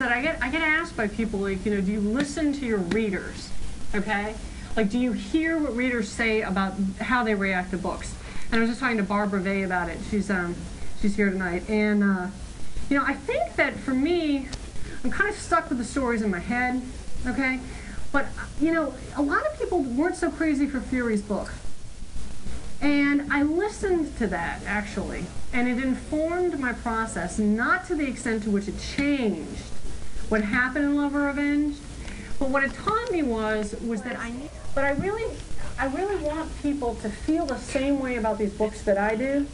that I get asked by people, like, do you listen to your readers? Okay? Like, do you hear what readers say about how they react to books? And I was just talking to Barbara Vey about it. She's here tonight. And, I think that for me, I'm kind of stuck with the stories in my head, okay? But, a lot of people weren't so crazy for Fury's book. And I listened to that, actually, and it informed my process, not to the extent to which it changed what happened in Love or Revenge, but what it taught me was that I really want people to feel the same way about these books that I do.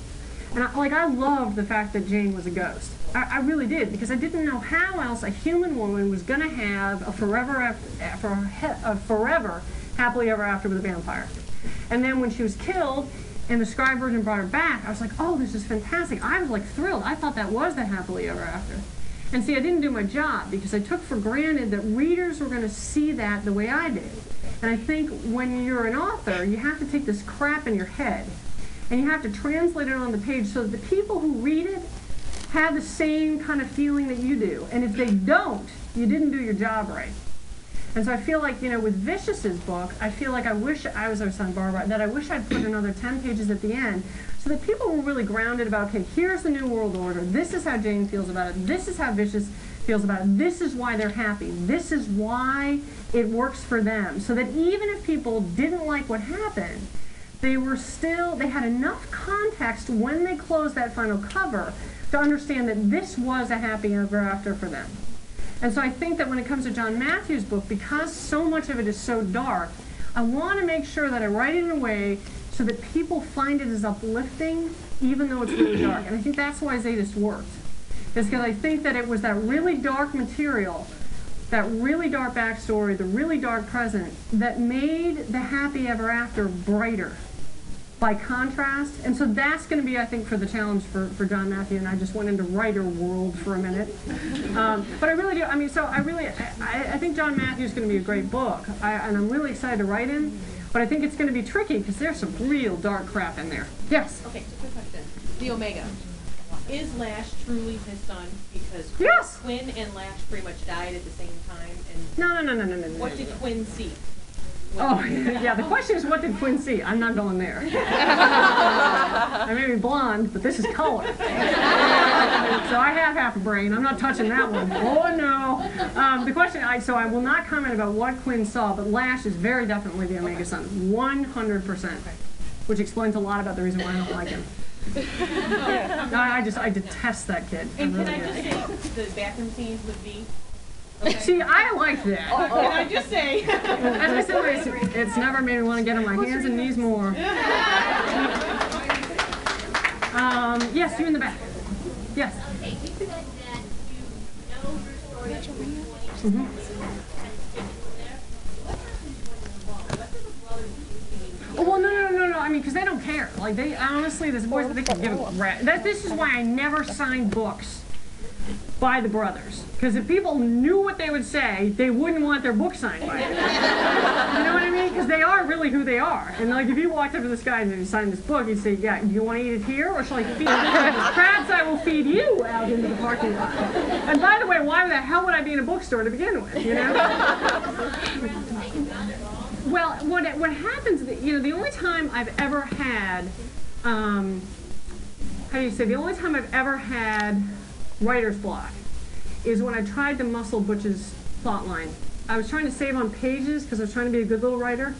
And I loved the fact that Jane was a ghost. I really did, because I didn't know how else a human woman was going to have a forever happily ever after with a vampire. And then when she was killed and the scribe virgin brought her back, I was like, oh, this is fantastic. I was like thrilled. I thought that was the happily ever after. And see, I didn't do my job because I took for granted that readers were going to see that the way I did. And I think when you're an author, you have to take this crap in your head and you have to translate it on the page so that the people who read it have the same kind of feeling that you do. And if they don't, you didn't do your job right. And so I feel like, with Vicious's book, I feel like I wish I was telling Barbara that I wish I'd put another 10 pages at the end so that people were really grounded about, okay, here's the New World Order. This is how Jane feels about it. This is how Vicious feels about it. This is why they're happy. This is why it works for them. So that even if people didn't like what happened, they had enough context when they closed that final cover to understand that this was a happy ever after for them. And so I think that when it comes to John Matthews' book, because so much of it is so dark, I want to make sure that I write it in a way so that people find it as uplifting, even though it's really dark. And I think that's why Zadist worked. It's because I think that it was that really dark material, that really dark backstory, the really dark present, that made the happy ever after brighter by contrast. And so that's going to be, I think, for the challenge for John Matthew. And I just went into writer world for a minute. But I really do. I mean, so I think John Matthew is going to be a great book. And I'm really excited to write him. But I think it's going to be tricky because there's some real dark crap in there. Yes? Okay, just a quick question. The Omega. Is Lash truly his son? Because yes. Quinn and Lash pretty much died at the same time. And No. What did Quinn see? Oh, yeah, the question is, what did Quinn see? I'm not going there. I may be blonde, but this is color. So I have half a brain. I'm not touching that one. Oh, no. The question, so I will not comment about what Quinn saw, but Lash is very definitely the Omega son, 100%, which explains a lot about the reason why I don't like him. I detest that kid. And can I just say, the bathroom scenes with V? Okay. See, I like that. Can I just say? As I said, it's never made me want to get on my hands and knees more. Yes, you in the back. Yes. Okay, you said that you know your story up to 20. Oh, well, no. I mean, because they don't care. Like, they honestly, this boys, they can give a rat. This is why I never signed books by the brothers. Because if people knew what they would say, they wouldn't want their book signed by them. You know what I mean? Because they are really who they are. And like, if you walked up to this guy and you signed this book, he'd say, yeah, do you want to eat it here, or shall I feed you? Perhaps I will feed you out into the parking lot. And by the way, why the hell would I be in a bookstore to begin with, you know? Well, what happens, the only time I've ever had, the only time I've ever had writer's block is when I tried to muscle Butch's plot line. I was trying to save on pages because I was trying to be a good little writer,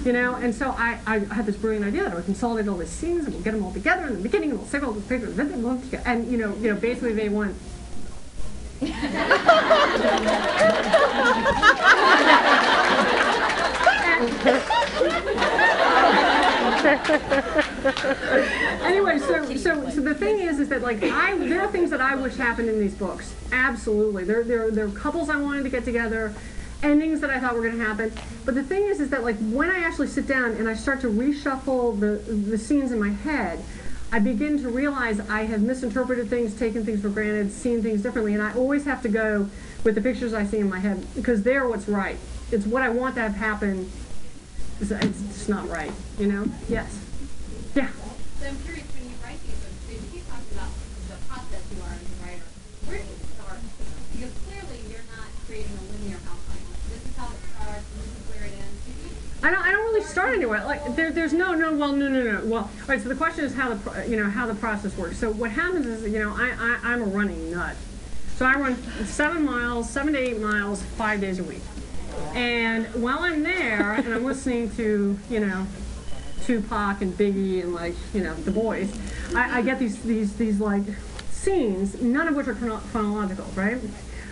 and so I had this brilliant idea that I would consolidate all these scenes and we'll get them all together in the beginning and we'll save all those pages and basically they went. Anyway, so the thing is that like there are things that I wish happened in these books. Absolutely, there are couples I wanted to get together, endings that I thought were going to happen. But the thing is that like when I actually sit down and I start to reshuffle the scenes in my head, I begin to realize I have misinterpreted things, taken things for granted, seen things differently, and I always have to go with the pictures I see in my head because they're what's right. It's what I want to have happen. It's just not right, Yes. Yeah. So I'm curious, when you write these books, you talked about the process you are as a writer. Where do you start? Because clearly anyway, like there's no. Well, all right. So the question is how the process works. So what happens is, I'm a running nut. So I run 7 to 8 miles, 5 days a week. And while I'm there and I'm listening to, Tupac and Biggie and the boys, I get these like scenes, none of which are chronological, right?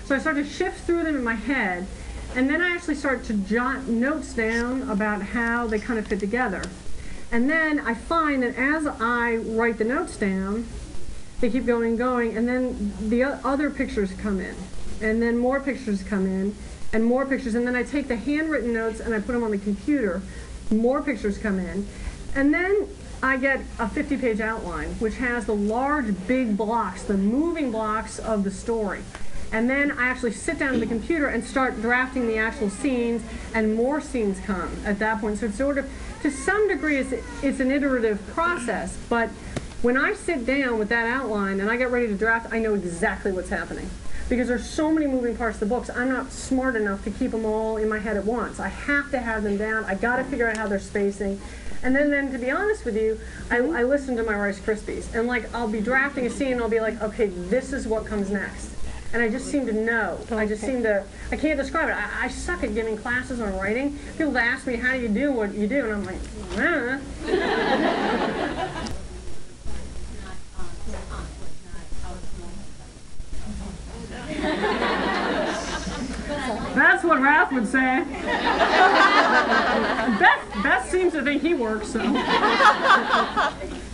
So I start to shift through them in my head, and then I actually start to jot notes down about how they kind of fit together. And then I find that as I write the notes down, they keep going, and then the other pictures come in, and then more pictures come in, and more pictures, and then I take the handwritten notes and I put them on the computer, more pictures come in, and then I get a 50-page outline, which has the large, big blocks, the moving blocks of the story. And then I actually sit down at the computer and start drafting the actual scenes, and more scenes come at that point. So it's sort of, to some degree, it's an iterative process, but when I sit down with that outline and I get ready to draft, I know exactly what's happening. Because there's so many moving parts to the books, I'm not smart enough to keep them all in my head at once. I have to have them down. I got to figure out how they're spacing. And then to be honest with you, I listen to my Rice Krispies. And I'll be drafting a scene and I'll be like, okay, this is what comes next. And I just seem to know. I can't describe it. I suck at giving classes on writing. People ask me, how do you do what you do? And I'm like, That's what Ralph would say. Beth seems to think he works, so.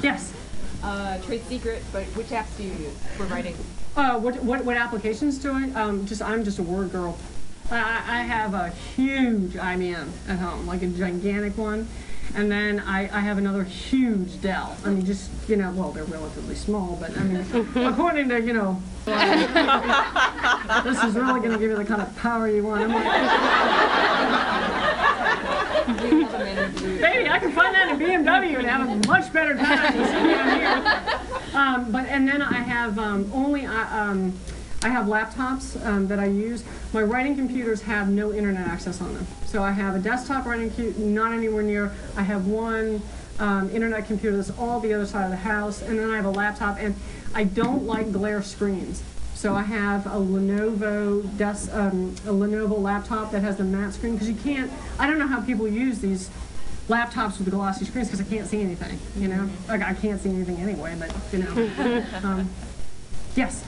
Yes? Trade secret, but which apps do you use for writing? What applications do I? I'm just a Word girl. I have a huge IBM at home, like a gigantic one. And then I have another huge Dell. I mean, just, well, they're relatively small, but I mean, according to, this is really going to give you the kind of power you want. I'm like, baby, I can find that in BMW and have a much better time than sitting down here. And then I have I have laptops that I use. My writing computers have no internet access on them. So I have a desktop writing computer, not anywhere near. I have one internet computer that's all the other side of the house, and then I have a laptop, and I don't like glare screens. So I have a Lenovo laptop that has the matte screen, because you can't, I don't know how people use these laptops with the glossy screens, because I can't see anything, Like, I can't see anything anyway, but, Yes?